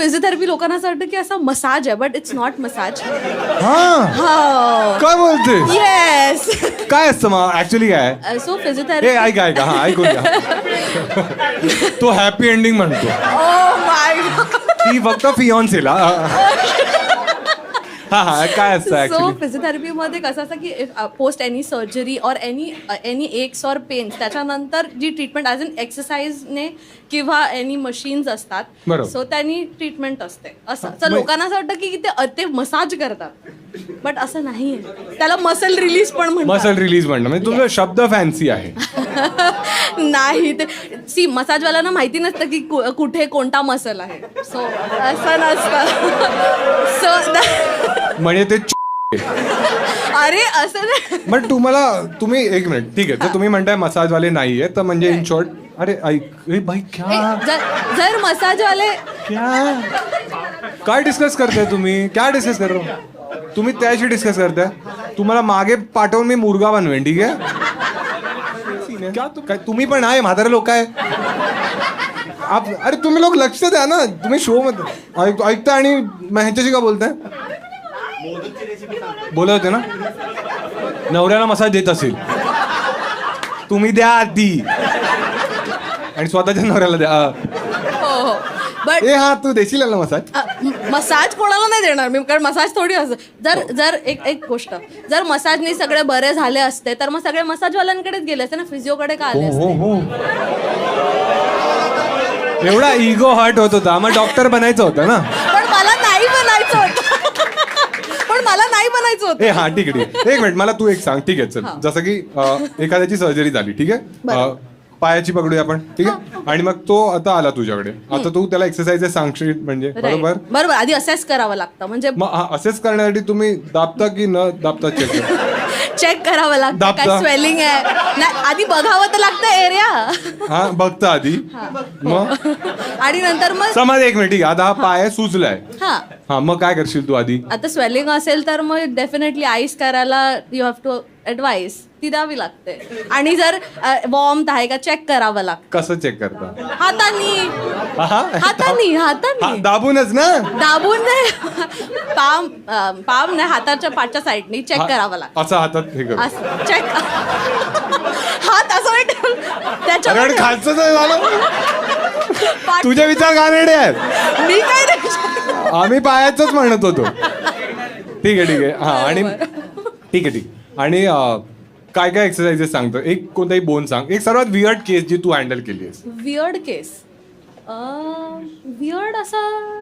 Physiotherapy लोकांना असं वाटतं की असा मसाज आहे, बट इट्स नॉट मसाज. हा काय बोलते येस. काय असतं मग ऍक्च्युली काय सो ए फिजिओथेरपी. ऐक हा ऐकून घ्या तो हॅपी एंडिंग म्हणतो ओ माय गॉड. ती फक्त फियॉन्सेला हा काय असतं सो ऍक्च्युली फिजिओथेरपीमध्ये कसं असतं की पोस्ट एनी सर्जरी और एनी एक्स और पेन्स त्याच्यानंतर जी ट्रीटमेंट ॲज अन एक्सरसाइजने किंवा एनी मशीन्स असतात. बरोबर. सो त्यांनी ट्रीटमेंट असते असं. तर लोकांना असं वाटतं की ते मसाज करतात, बट असं नाही आहे. त्याला मसल रिलीज पण म्हणतात. मसल रिलीज म्हणणं म्हणजे तुझा शब्द फॅन्सी आहे. नाही ते मसाजवाल्यांना माहिती नसतं की कुठे कोणता मसल आहे. सो असं नसतं. सो म्हणजे ते अरे असं नाही. बट तुम्ही एक मिनिट ठीक आहे तर तुम्ही म्हणताय मसाजवाले नाहीये तर म्हणजे इन शॉर्ट अरे ऐक ए भाई क्या जर मसाजवाले क्या काय डिस्कस करताय तुम्ही काय डिस्कस कर रहे हो तुम्ही त्याशी डिस्कस करताय तुम्हाला मागे पाठवून मी मुर्गा बनवेन ठीक आहे क्या काय तुम्ही पण आहे म्हातारे लोक आहे अरे तुम्ही लोक लक्ष द्या ना तुम्ही शो मध्ये ऐकता आणि ह्यांच्याशी का बोलताय बोलत होते ना नवऱ्याला मसाज देत असेल तुम्ही द्या आधी आणि स्वतःच्या नवऱ्याला द्या हो बट ए हा तू देशील ना मसाज मसाज कोणाला नाही देणार मी, कारण मसाज थोडी असं. जर एक गोष्ट जर मसाजने सगळे बरे झाले असते तर मग सगळे मसाजवाल्यांकडेच गेले असते ना, फिजिओकडे का आले असते? हो एवढा इगो हर्ट होत होता मग डॉक्टर बनायचं होतं ना. पण मला नाही बनायचं होतं. ए हा ठीक आहे एक मिनिट मला तू एक सांग ठीक आहे चल जसं की एखाद्याची सर्जरी झाली ठीक आहे पायाची पकडूया आपण ठीक आहे आणि मग तो आता आला तुझ्याकडे आता तू त्याला एक्सरसाइज सांगशील म्हणजे बरोबर आधी असेस करावं लागतं म्हणजे मग असेच करण्यासाठी तुम्ही दाबता की न दाबता चेक करावं लागतं काय स्वेलिंग आहे नाही, आधी बघावं तर लागतं एरिया. हा बघता आधी मग आणि नंतर मग समज एक मिनिट आता हा पाय सुजलाय हा मग काय करशील तू आधी आता स्वेलिंग असेल तर मग डेफिनेटली आईस करायला यू हॅव टू ऍडवाइस ती द्यावी लागते. आणि जर वॉर्म आहे का चेक करावं लागतं. कसं चेक करता हातानी दाबूनच ना दाबून नाही पाम नाही हाताच्या पाठच्या साईडनी चेक करावं लागतं. असं हातात हे कर असं चेक हात असं त्याच्यावर खालचं झालं तुझे विचार गाणेडे आहेत मी काय नाही. आम्ही पायाच म्हणत होतो ठीक आहे हा आणि ठीक आहे आणि काय काय एक्सरसाइजेस सांगतो एक कोणताही बोन सांग एक सर्वात वियर्ड केस जी तू हँडल केली आहेस. वियर्ड केस वियर्ड असा